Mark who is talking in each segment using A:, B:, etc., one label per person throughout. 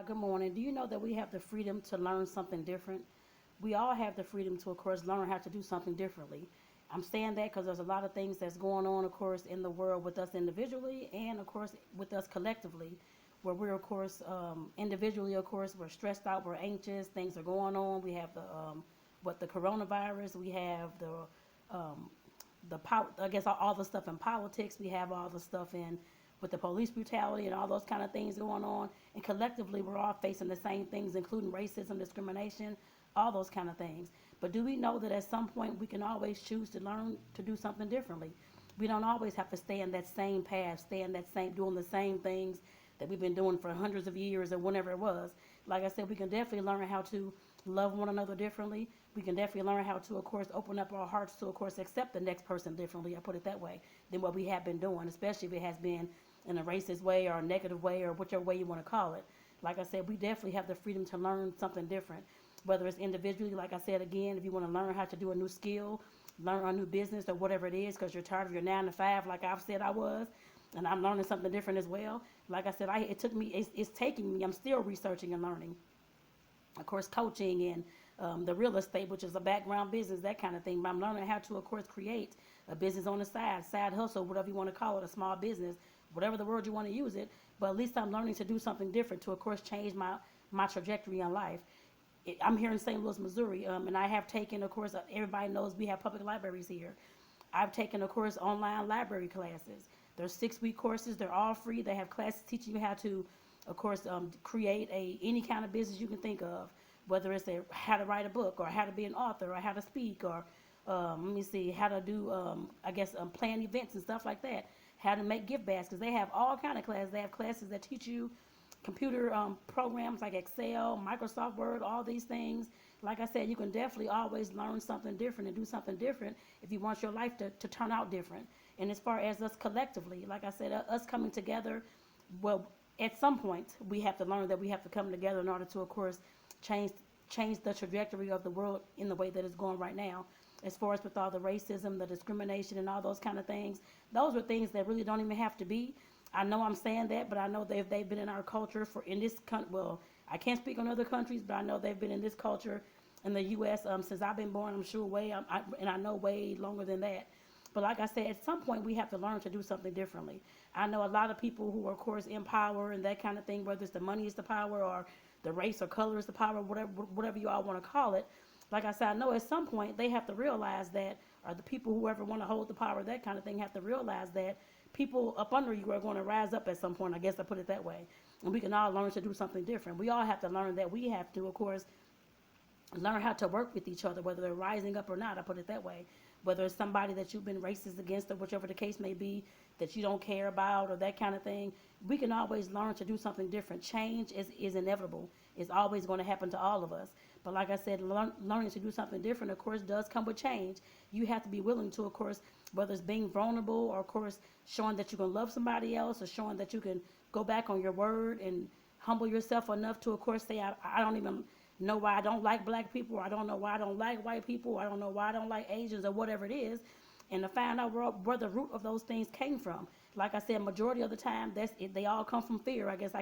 A: Good morning. Do you know that we have the freedom to learn something different? We all have the freedom to, of course, learn how to do something differently. I'm saying that because there's a lot of things that's going on, of course, in the world with us individually and, of course, with us collectively, where we're, of course, individually, of course, we're stressed out, we're anxious, things are going on. We have the coronavirus, we have um, I guess all the stuff in politics. We have all the stuff in with the police brutality and all those kind of things going on. And collectively, we're all facing the same things, including racism, discrimination, all those kind of things. But do we know that at some point we can always choose to learn to do something differently? We don't always have to stay in that same path, stay in that same, doing the same things that we've been doing for hundreds of years or whenever it was. Like I said, we can definitely learn how to love one another differently. We can definitely learn how to, of course, open up our hearts to, of course, accept the next person differently. I put it that way than what we have been doing, especially if it has been in a racist way or a negative way or whichever way you want to call it. Like I said, we definitely have the freedom to learn something different, whether it's individually, like I said again, if you want to learn how to do a new skill, learn a new business or whatever it is because you're tired of your 9 to 5 like I've said I was, and I'm learning something different as well. Like I said, it took me, it's taking me, I'm still researching and learning. Of course, coaching and the real estate, which is a background business, that kind of thing. But I'm learning how to, of course, create a business on the side hustle, whatever you want to call it, a small business, whatever the word you want to use it. But at least I'm learning to do something different to, of course, change my trajectory in life. I'm here in St. Louis, Missouri, and I have taken, of course, everybody knows we have public libraries here. I've taken, of course, online library classes. They're 6-week courses. They're all free. They have classes teaching you how to, of course, create any kind of business you can think of, whether it's how to write a book or how to be an author or how to speak or how to do, plan events and stuff like that, how to make gift baskets. They have all kind of classes. They have classes that teach you computer programs like Excel, Microsoft Word, all these things. Like I said, you can definitely always learn something different and do something different if you want your life to turn out different. And as far as us collectively, like I said, us coming together, well, at some point we have to learn that we have to come together in order to, of course, change change the trajectory of the world in the way that it's going right now. As far as with all the racism, the discrimination, and all those kind of things, those are things that really don't even have to be. I know I'm saying that, but I know they've been in our culture in this country. Well, I can't speak on other countries, but I know they've been in this culture in the U.S. Since I've been born. I'm sure and I know way longer than that. But like I said, at some point we have to learn to do something differently. I know a lot of people who are, of course, in power and that kind of thing, whether it's the money is the power or the race or color is the power, whatever you all want to call it. Like I said, I know at some point they have to realize that, or the people who ever want to hold the power, that kind of thing, have to realize that people up under you are going to rise up at some point. I guess I put it that way. And we can all learn to do something different. We all have to learn that we have to, of course, learn how to work with each other, whether they're rising up or not. I put it that way. Whether it's somebody that you've been racist against or whichever the case may be, that you don't care about or that kind of thing, we can always learn to do something different. Change is inevitable. It's always going to happen to all of us. But like I said, learning to do something different, of course, does come with change. You have to be willing to, of course, whether it's being vulnerable or, of course, showing that you can love somebody else or showing that you can go back on your word and humble yourself enough to, of course, say, I don't even know why I don't like black people, or I don't know why I don't like white people, or I don't know why I don't like Asians, or whatever it is, and to find out where the root of those things came from. Like I said, majority of the time, that's it. They all come from fear. I guess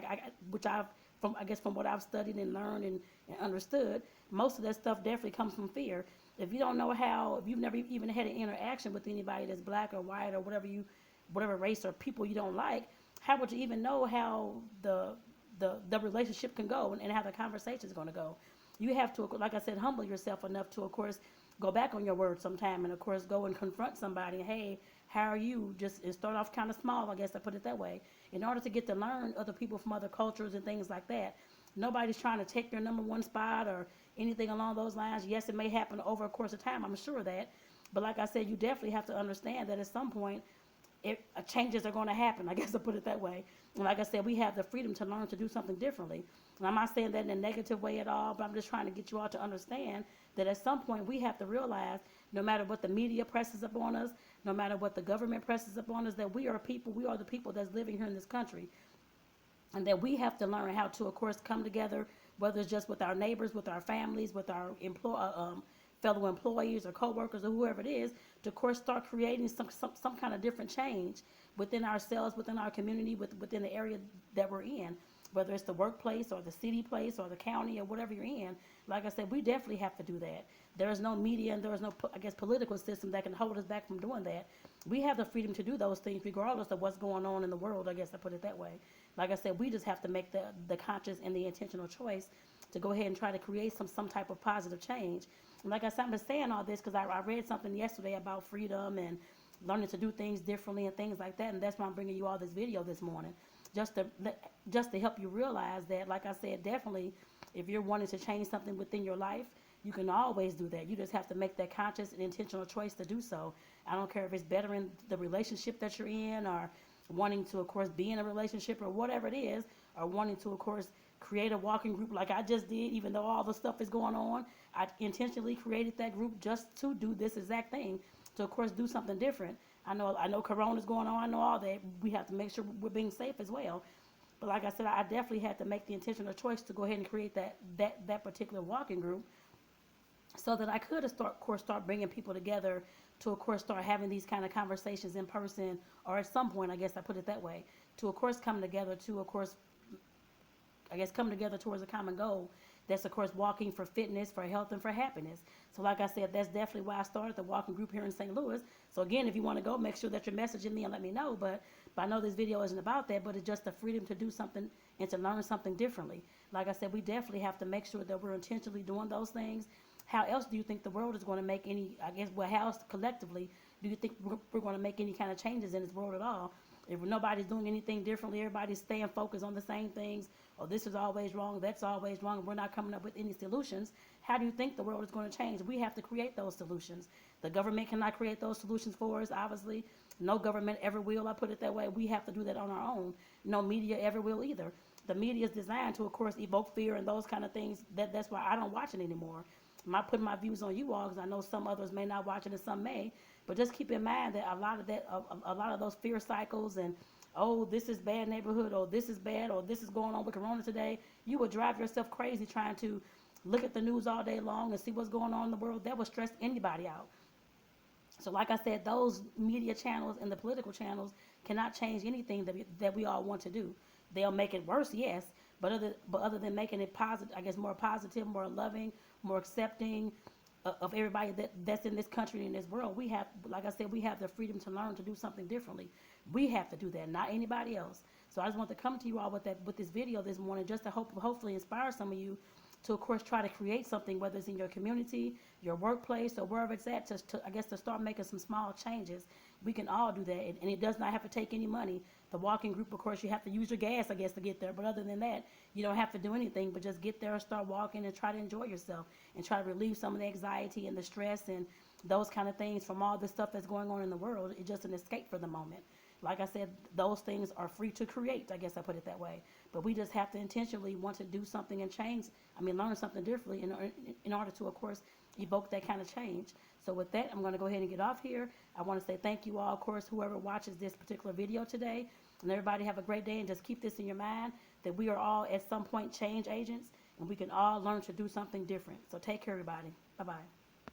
A: from what I've studied and learned and understood, most of that stuff definitely comes from fear. If you don't know if you've never even had an interaction with anybody that's black or white or whatever race or people you don't like, how would you even know how the relationship can go and how the conversation is going to go? You have to, like I said, humble yourself enough to, of course, go back on your word sometime and, of course, go and confront somebody. Hey, how are you? And start off kind of small, I guess I put it that way, in order to get to learn other people from other cultures and things like that. Nobody's trying to take their number one spot or anything along those lines. Yes, it may happen over a course of time. I'm sure of that. But like I said, you definitely have to understand that at some point, changes are going to happen. I guess I'll put it that way. And like I said, we have the freedom to learn to do something differently. And I'm not saying that in a negative way at all, but I'm just trying to get you all to understand that at some point we have to realize, no matter what the media presses upon us, no matter what the government presses upon us, that we are the people that's living here in this country. And that we have to learn how to, of course, come together, whether it's just with our neighbors, with our families, with our fellow employees or coworkers or whoever it is, to, of course, start creating some kind of different change within ourselves, within our community, within the area that we're in. whether it's the workplace or the city place or the county or whatever you're in. Like I said, we definitely have to do that. There is no media and there is no, I guess, political system that can hold us back from doing that. We have the freedom to do those things regardless of what's going on in the world, I guess I put it that way. Like I said, we just have to make the conscious and the intentional choice to go ahead and try to create some type of positive change. And like I said, I'm saying all this because I read something yesterday about freedom and learning to do things differently and things like that, and that's why I'm bringing you all this video this morning, just to help you realize that, like I said, definitely, if you're wanting to change something within your life, you can always do that. You just have to make that conscious and intentional choice to do so. I don't care if it's bettering the relationship that you're in, or wanting to, of course, be in a relationship, or whatever it is, or wanting to, of course, create a walking group like I just did. Even though all the stuff is going on, I intentionally created that group just to do this exact thing, to, of course, do something different. I know Corona's going on. I know all that. We have to make sure we're being safe as well. But like I said, I definitely had to make the intentional choice to go ahead and create that particular walking group, so that I could, of course, start bringing people together to, of course, start having these kind of conversations in person, or at some point, I guess I put it that way, to, of course, come together to, of course, I guess, come together towards a common goal. That's, of course, walking for fitness, for health, and for happiness. So like I said, that's definitely why I started the walking group here in St. Louis. So again, if you want to go, make sure that you're messaging me and let me know. But I know this video isn't about that, but it's just the freedom to do something and to learn something differently. Like I said, we definitely have to make sure that we're intentionally doing those things. How else do you think the world is going to make any, I guess, well, how else collectively do you think we're going to make any kind of changes in this world at all? If nobody's doing anything differently, everybody's staying focused on the same things, or this is always wrong, that's always wrong, and we're not coming up with any solutions, how do you think the world is going to change? We have to create those solutions. The government cannot create those solutions for us, obviously. No government ever will, I put it that way. We have to do that on our own. No media ever will either. The media is designed to, of course, evoke fear and those kind of things. That's why I don't watch it anymore. I'm not putting my views on you all, because I know some others may not watch it and some may. But just keep in mind that a lot of those fear cycles and, oh, this is bad neighborhood, or this is bad, or this is going on with Corona today, you would drive yourself crazy trying to look at the news all day long and see what's going on in the world. That would stress anybody out. So like I said, those media channels and the political channels cannot change anything that we all want to do. They'll make it worse, yes, but other than making it positive, I guess, more positive, more loving, more accepting of everybody that's in this country and this world, we have, like I said, we have the freedom to learn to do something differently. We have to do that, not anybody else. So I just want to come to you all with this video this morning, just to hopefully inspire some of you to, of course, try to create something, whether it's in your community, your workplace, or wherever it's at, to start making some small changes. We can all do that, and it does not have to take any money. The walking group, of course, you have to use your gas, I guess, to get there, but other than that, you don't have to do anything but just get there and start walking and try to enjoy yourself and try to relieve some of the anxiety and the stress and those kind of things from all the stuff that's going on in the world. It's just an escape for the moment. Like I said, those things are free to create, I guess I put it that way. But we just have to intentionally want to do something and learn something differently in order to, of course, evoke that kind of change. So with that, I'm going to go ahead and get off here. I want to say thank you all, of course, whoever watches this particular video today. And everybody have a great day, and just keep this in your mind, that we are all at some point change agents, and we can all learn to do something different. So take care, everybody. Bye-bye.